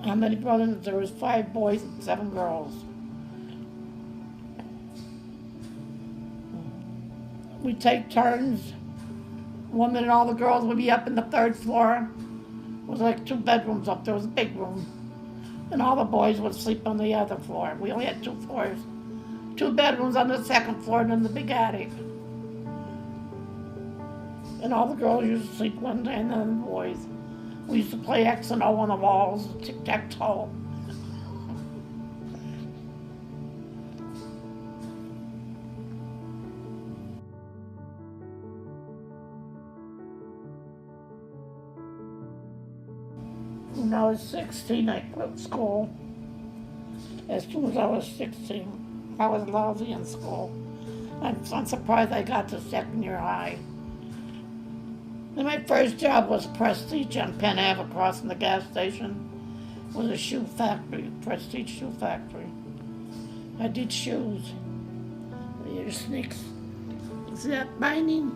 How many brothers? There was 5 boys and 7 girls. We'd take turns. One minute all the girls would be up in the 3rd floor. It was like 2 bedrooms up there. It was a big room. And all the boys would sleep on the other floor. We only had 2 floors. 2 bedrooms on the 2nd floor and then the big attic. And all the girls used to sleep one day and then the boys. We used to play X and O on the walls, tic-tac-toe. When I was 16, I quit school. As soon as I was 16, I was lousy in school. I'm surprised I got to 2nd year high. And my first job was Prestige on Penn Ave across from the gas station. It was a shoe factory, Prestige shoe factory. I did shoes. Your sneaks. See that binding?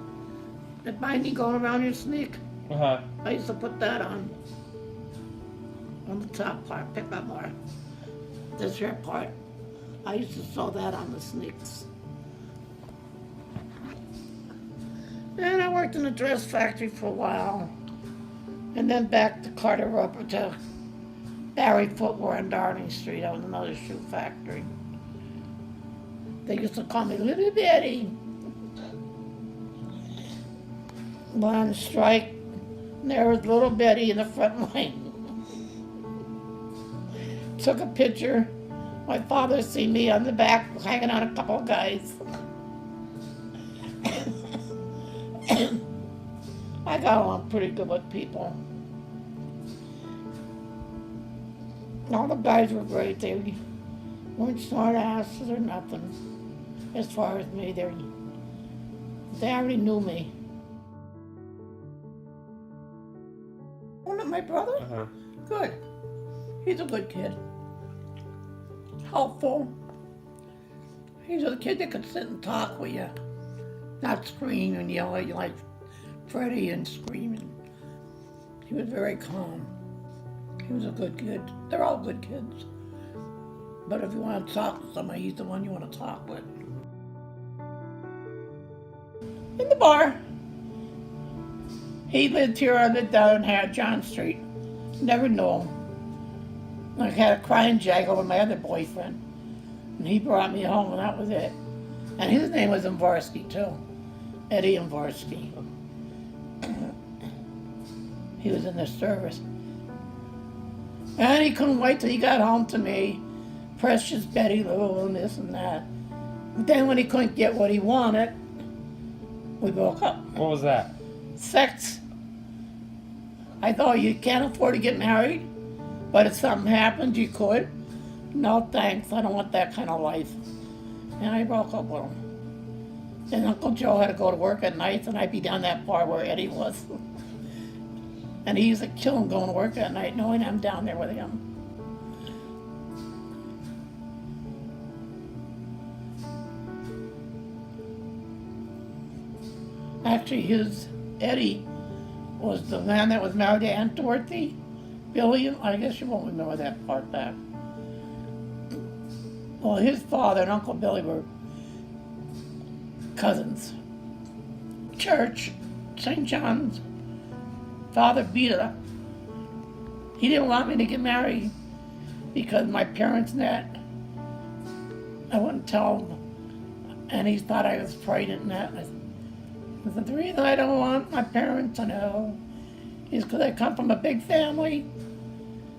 That binding going around your sneak? Uh-huh. I used to put that on the top part, pick up more. This here part. I used to sew that on the sneaks. And I worked in a dress factory for a while. And then back to Carter Roper to Barry Footwear on Darling Street. I was another shoe factory. They used to call me Little Betty. One strike, and there was Little Betty in the front line. Took a picture. My father seen me on the back hanging on a couple of guys. I got along pretty good with people. All the guys were great. They weren't smart asses or nothing. As far as me, they already knew me. One of my brother? Uh-huh. Good. He's a good kid. Helpful. He's a kid that could sit and talk with you. Not scream and yell at you like Freddie and screaming. He was very calm. He was a good kid. They're all good kids. But if you want to talk to somebody, he's the one you want to talk with. In the bar. He lived here, I lived down on John Street. Never knew him. I had a crying jag over my other boyfriend. And he brought me home and that was it. And his name was Ungvarsky too. Eddie Ungvarsky. He was in the service. And he couldn't wait till he got home to me. Precious Betty Lou and this and that. But then when he couldn't get what he wanted, we broke up. What was that? Sex. I thought you can't afford to get married, but if something happened, you could. No thanks, I don't want that kind of life. And I broke up with him. And Uncle Joe had to go to work at night, and I'd be down that bar where Eddie was. And he used to kill him going to work at night, knowing I'm down there with him. Actually, Eddie was the man that was married to Aunt Dorothy. Billy, I guess you won't remember that part back. Well, his father and Uncle Billy were cousins. Church, St. John's. Father beat her. He didn't want me to get married because my parents and that. I wouldn't tell him. And he thought I was pregnant and that. I said, the reason I don't want my parents to know is because I come from a big family.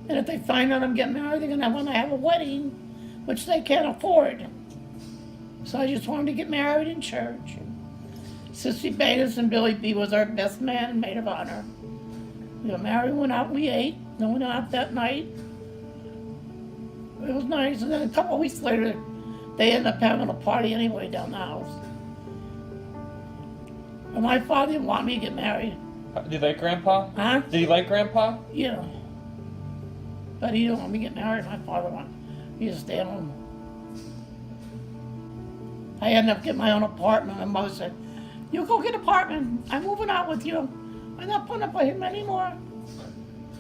And if they find out I'm getting married, they're going to want to have a wedding, which they can't afford. So I just wanted to get married in church. Sissy Bates and Billy B was our best man and maid of honor. We got married, went out, we ate, then went out that night. It was nice, and then a couple of weeks later, they ended up having a party anyway down the house. And my father didn't want me to get married. Did you like Grandpa? Huh? Did you like Grandpa? Yeah. But he didn't want me to get married. My father wanted me to stay home. I ended up getting my own apartment, and Mother said, you go get an apartment. I'm moving out with you. I'm not putting up with him anymore.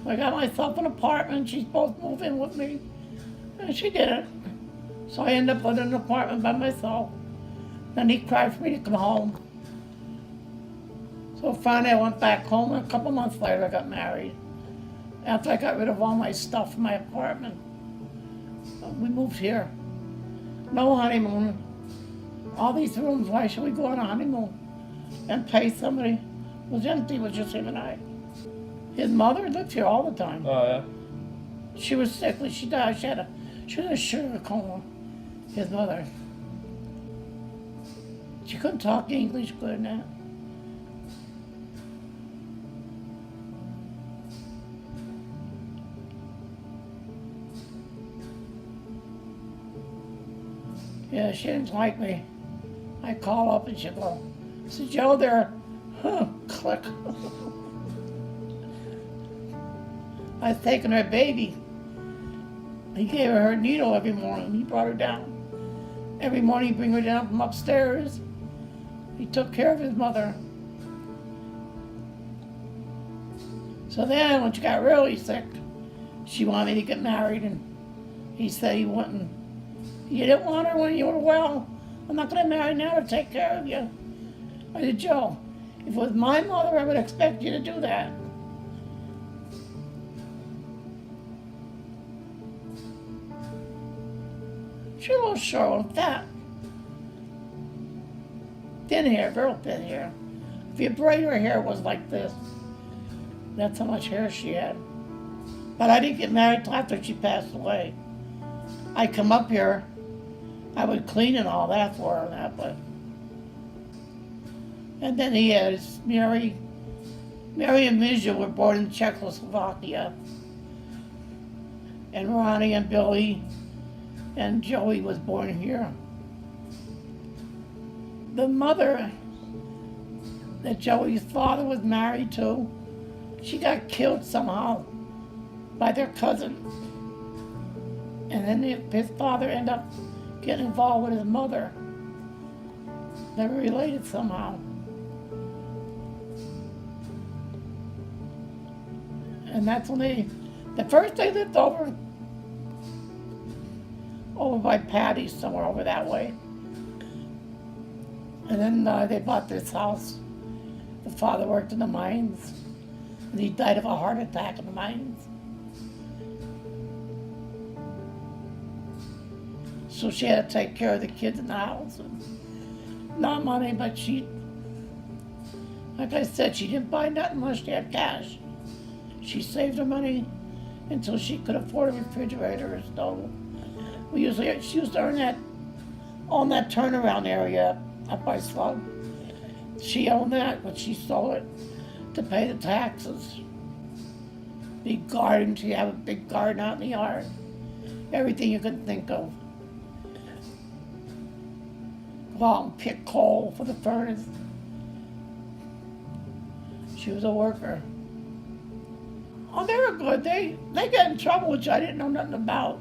I got myself an apartment. She's supposed to move in with me, and she didn't. So I ended up living in an apartment by myself. Then he cried for me to come home. So finally I went back home, and a couple months later I got married. After I got rid of all my stuff from my apartment, we moved here. No honeymoon. All these rooms, why should we go on a honeymoon and pay somebody? It was empty, it was just him and I. His mother lived here all the time. Oh, yeah. She was sickly, she died, she was a sugar coma, his mother. She couldn't talk English good enough. Yeah, she didn't like me. I call up and she'd go, "Is Joe there?" Huh, click. I was taking her baby. He gave her needle every morning. He brought her down. Every morning he'd bring her down from upstairs. He took care of his mother. So then when she got really sick, she wanted me to get married, and he said he wouldn't. You didn't want her when you were well. I'm not going to marry now to take care of you. I said, Joe, if it was my mother, I would expect you to do that. She's a little short and fat. Thin hair, real thin hair. If you braid her hair, it was like this. That's how much hair she had. But I didn't get married till after she passed away. I'd come up here, I would clean and all that for her and that, but. And then he had Mary and Misha were born in Czechoslovakia. And Ronnie and Billy and Joey was born here. The mother that Joey's father was married to, she got killed somehow by their cousin. And then his father ended up getting involved with his mother. They were related somehow. And that's when the first they lived over by Patty's, somewhere over that way. And then they bought this house. The father worked in the mines, and he died of a heart attack in the mines. So she had to take care of the kids in the house. And not money, but like I said, she didn't buy nothing unless she had cash. She saved her money until she could afford a refrigerator or stove. She used to earn on that turnaround area up by Slug. She owned that, but she sold it to pay the taxes. Big garden, she had a big garden out in the yard. Everything you could think of. Go out and pick coal for the furnace. She was a worker. Oh, they were good. They got in trouble, which I didn't know nothing about.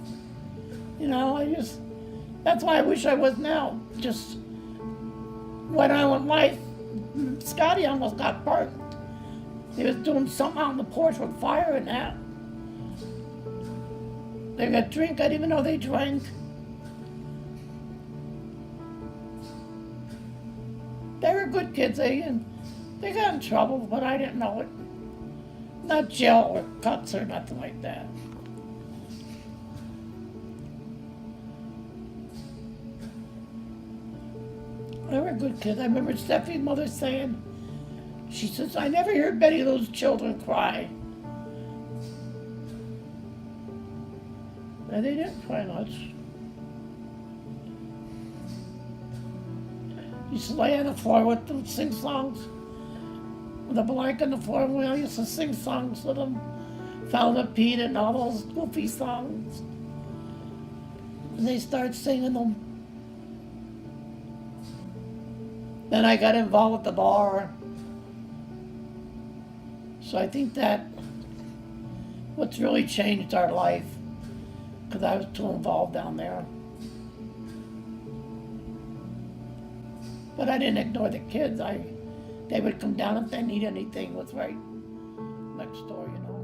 You know, that's why I wish I was now. Just went on with life. Scotty almost got burnt. He was doing something out on the porch with fire and that. They got drink, I didn't even know they drank. They were good kids, they got in trouble, but I didn't know it. Not jail or cuts or nothing like that. They were good kids. I remember Steffi's mother saying, she says, I never heard many of those children cry. And they didn't cry much. Used to lay on the floor with them, sing songs. With a blanket on the floor, and we all used to sing songs with them. Found a Pete and all those goofy songs. And they started singing them. Then I got involved with the bar. So I think that what's really changed our life, because I was too involved down there. But I didn't ignore the kids. They would come down if they need anything. It was right next door, you know.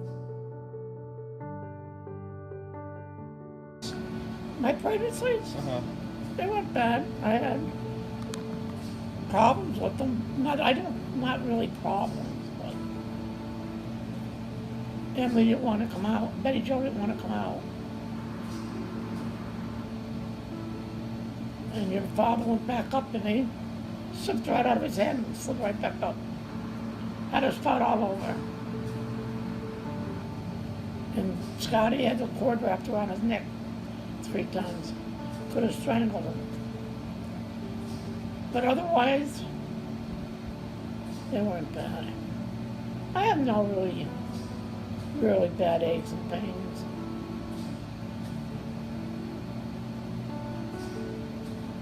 My pregnancies, Uh-huh. they weren't bad. I had problems with them. Not really problems, but Emily didn't want to come out. Betty Jo didn't want to come out. And your father went back up and he slipped right out of his hand and slid right back up. Had us found all over. And Scotty had the cord wrapped around his neck 3 times. Could have strangled him. But otherwise, they weren't bad. I have no really bad aches and pains.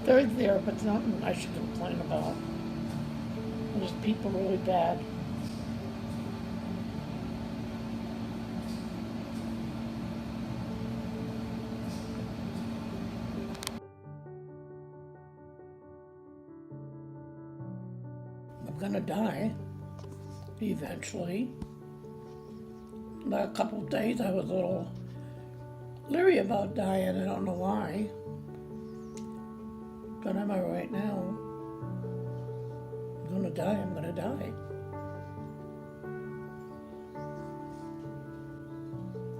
They're there, but nothing I should complain about. There's people really bad. I'm gonna die eventually. About a couple of days I was a little leery about dying. I don't know why. But am I right now? I'm gonna die. I'm gonna die.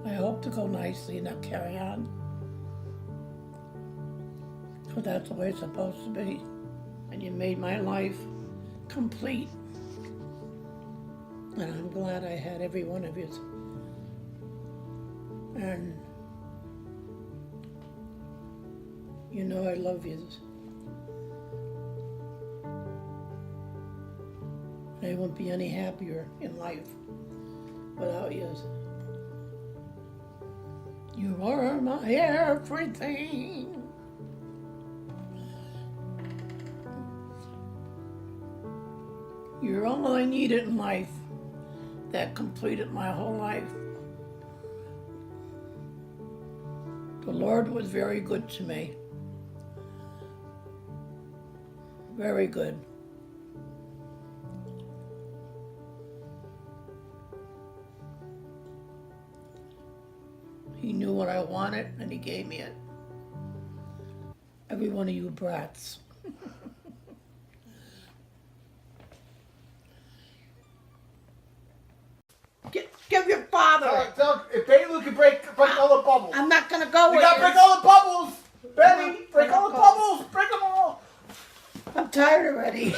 I hope to go nicely and not carry on. Because that's the way it's supposed to be. And you made my life complete. And I'm glad I had every one of you. And you know I love you. I wouldn't be any happier in life without you. You are my everything. You're all I needed in life. That completed my whole life. The Lord was very good to me. Very good. He knew what I wanted and he gave me it. Every one of you brats. Give your father. If Bailey can break all the bubbles. I'm not gonna go You with gotta break all the bubbles! Betty, break all the bubbles! Break them all! I'm tired already.